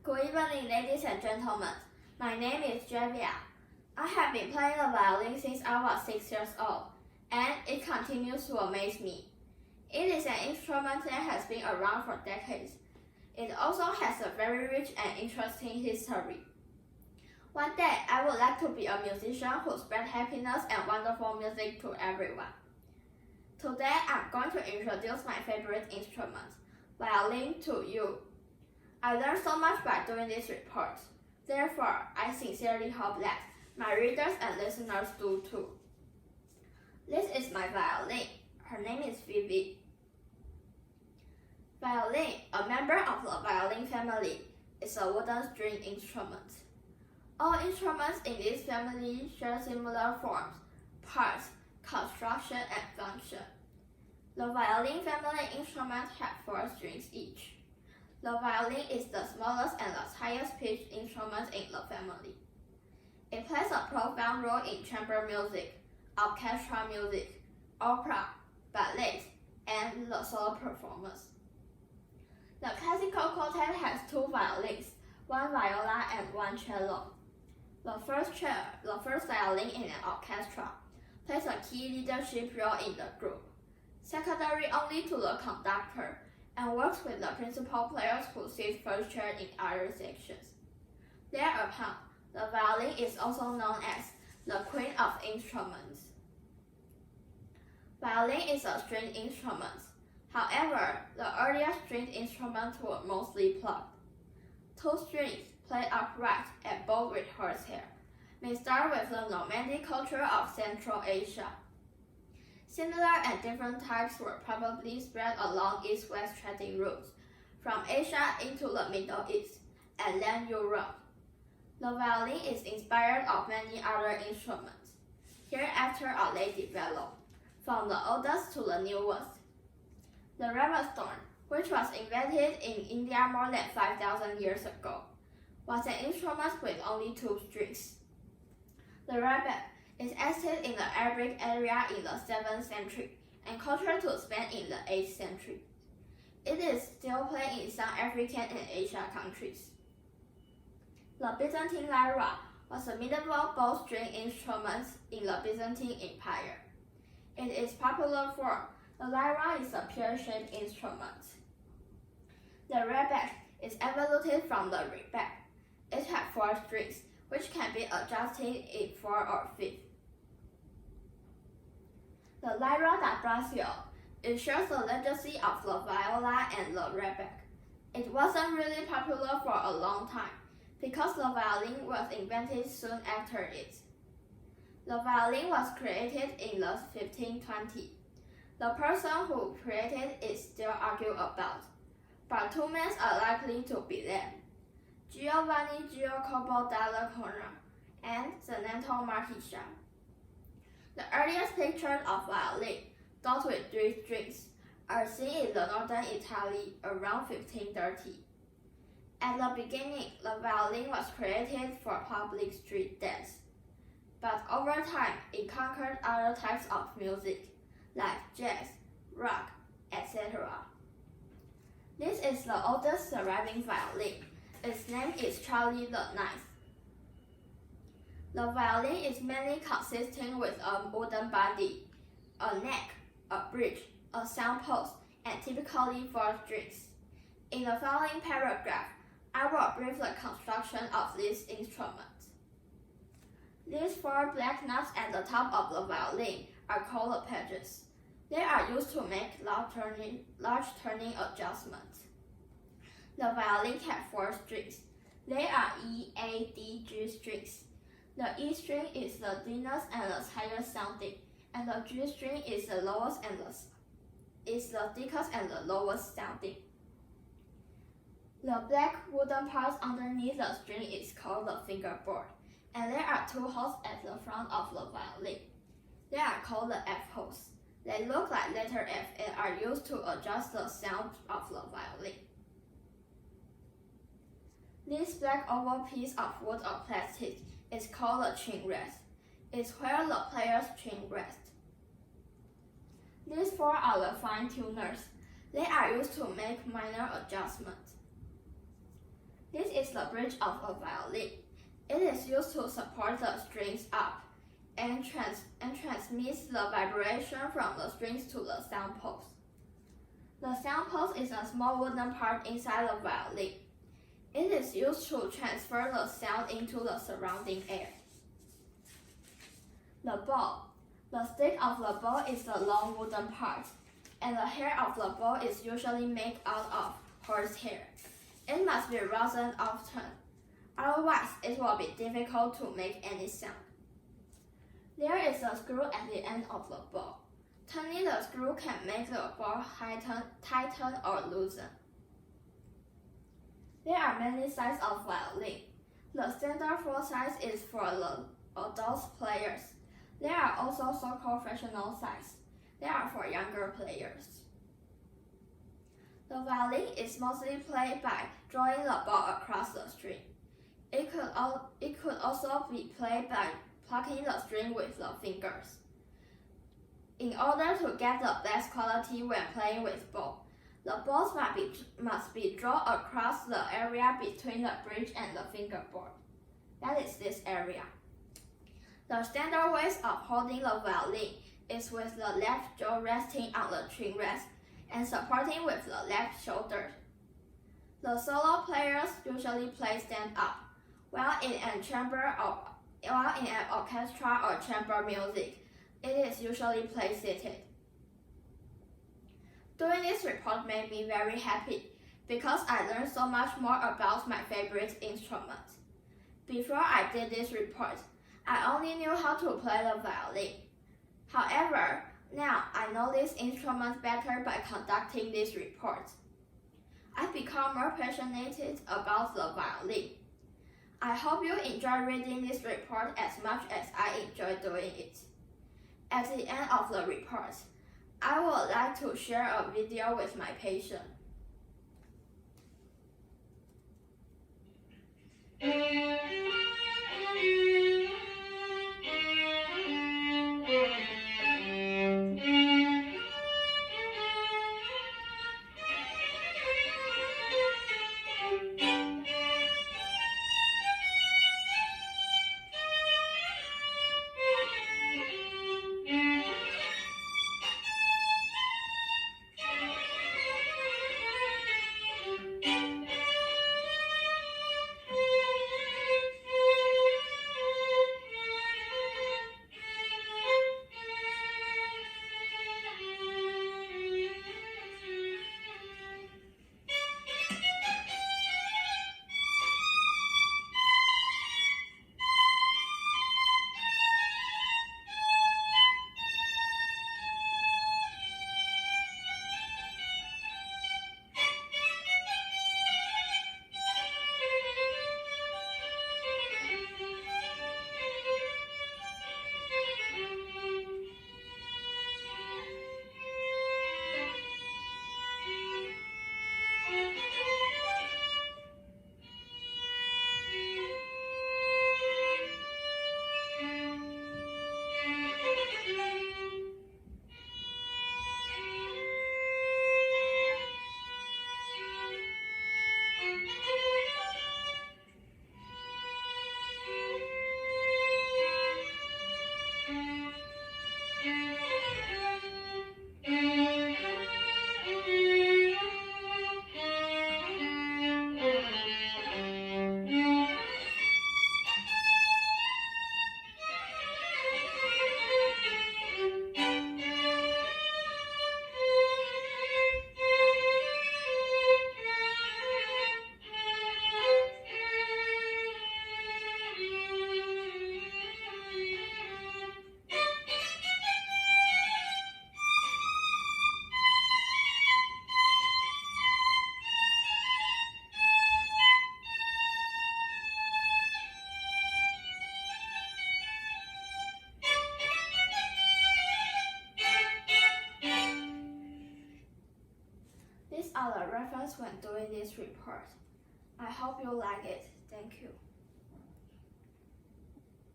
Good evening, ladies and gentlemen. My name is Jevia. I have been playing the violin since I was 6 years old, and it continues to amaze me. It is an instrument that has been around for decades. It also has a very rich and interesting history. One day, I would like to be a musician who spreads happiness and wonderful music to everyone. Today, I'm going to introduce my favorite instrument, violin, to you. I learned so much by doing this report. Therefore, I sincerely hope that my readers and listeners do too. This is my violin. Her name is Vivi. Violin, a member of the violin family, is a wooden string instrument. All instruments in this family share similar forms, parts, construction, and function. The violin family instruments have 4 strings each. The violin is the smallest and the highest pitched instrument in the family. It plays a profound role in chamber music, orchestra music, opera, ballet, and the solo performance. The classical quartet has 2 violins, 1 viola and 1 cello. The first violin in an orchestra, plays a key leadership role in the group, secondary only to the conductor, and works with the principal players who sit first chair in other sections. Thereupon, the violin is also known as the Queen of Instruments. Violin is a stringed instrument. However, the earlier stringed instruments were mostly plucked. 2 strings, played upright and bowed with horsehair, may start with the nomadic culture of Central Asia. Similar and different types were probably spread along east-west trading routes, from Asia into the Middle East, and then Europe. The violin is inspired of many other instruments. Hereafter are they developed, from the oldest to the newest. The ravastone, which was invented in India more than 5,000 years ago, was an instrument with only 2 strings. The rabat is extant in the Arabic area in the 7th century and cultured to Spain in the 8th century. It is still played in some African and Asian countries. The Byzantine lyra was a medieval bow-string instrument in the Byzantine Empire. In its popular form, the lyra is a pear-shaped instrument. The rabat is evolved from the rebec. It has 4 strings, which can be adjusted in 4 or 5. The lyra da Brazil, it shares the legacy of the viola and the rebec. It wasn't really popular for a long time, because the violin was invented soon after it. The violin was created in the 1520s. The person who created it still argued about, but 2 men are likely to be them: Giovanni Giacomo della Corona and Zenetto Martisha. The earliest pictures of violin, those with 3 strings, are seen in the northern Italy around 1530. At the beginning, the violin was created for public street dance, but over time it conquered other types of music, like jazz, rock, etc. This is the oldest surviving violin. Its name is Charlie the Ninth. The violin is mainly consisting with a wooden body, a neck, a bridge, a sound post, and typically 4 strings. In the following paragraph, I will brief the construction of this instrument. These 4 black nuts at the top of the violin are called the pedals. They are used to make large turning adjustments. The violin has 4 strings. They are E, A, D, G strings. The E string is the thinnest and the highest sounding, and the G string is the lowest and the thickest and the lowest sounding. The black wooden parts underneath the string is called the fingerboard, and there are 2 holes at the front of the violin. They are called the F holes. They look like letter F and are used to adjust the sound of the violin. This black oval piece of wood or plastic is called the chin rest. It's where the player's chin rests. These 4 are the fine tuners. They are used to make minor adjustments. This is the bridge of a violin. It is used to support the strings up and transmits the vibration from the strings to the sound post. The sound post is a small wooden part inside the violin. It is used to transfer the sound into the surrounding air. The bow. The stick of the bow is the long wooden part, and the hair of the bow is usually made out of horsehair. It must be roughened often, otherwise it will be difficult to make any sound. There is a screw at the end of the bow. Turning the screw can make the bow tighten or loosen. There are many sizes of violin. The standard floor size is for the adult players. There are also so-called professional sizes. They are for younger players. The violin is mostly played by drawing the bow across the string. It could also be played by plucking the string with the fingers. In order to get the best quality when playing with bow, the bows must be drawn across the area between the bridge and the fingerboard. That is this area. The standard way of holding the violin is with the left jaw resting on the chin rest and supporting with the left shoulder. The solo players usually play stand up, while in an orchestra or chamber music, it is usually played seated. Doing this report made me very happy because I learned so much more about my favorite instrument. Before I did this report, I only knew how to play the violin. However, now I know this instrument better by conducting this report. I've become more passionate about the violin. I hope you enjoy reading this report as much as I enjoy doing it. At the end of the report, I would like to share a video with my patient. These are the references when doing this report. I hope you like it. Thank you.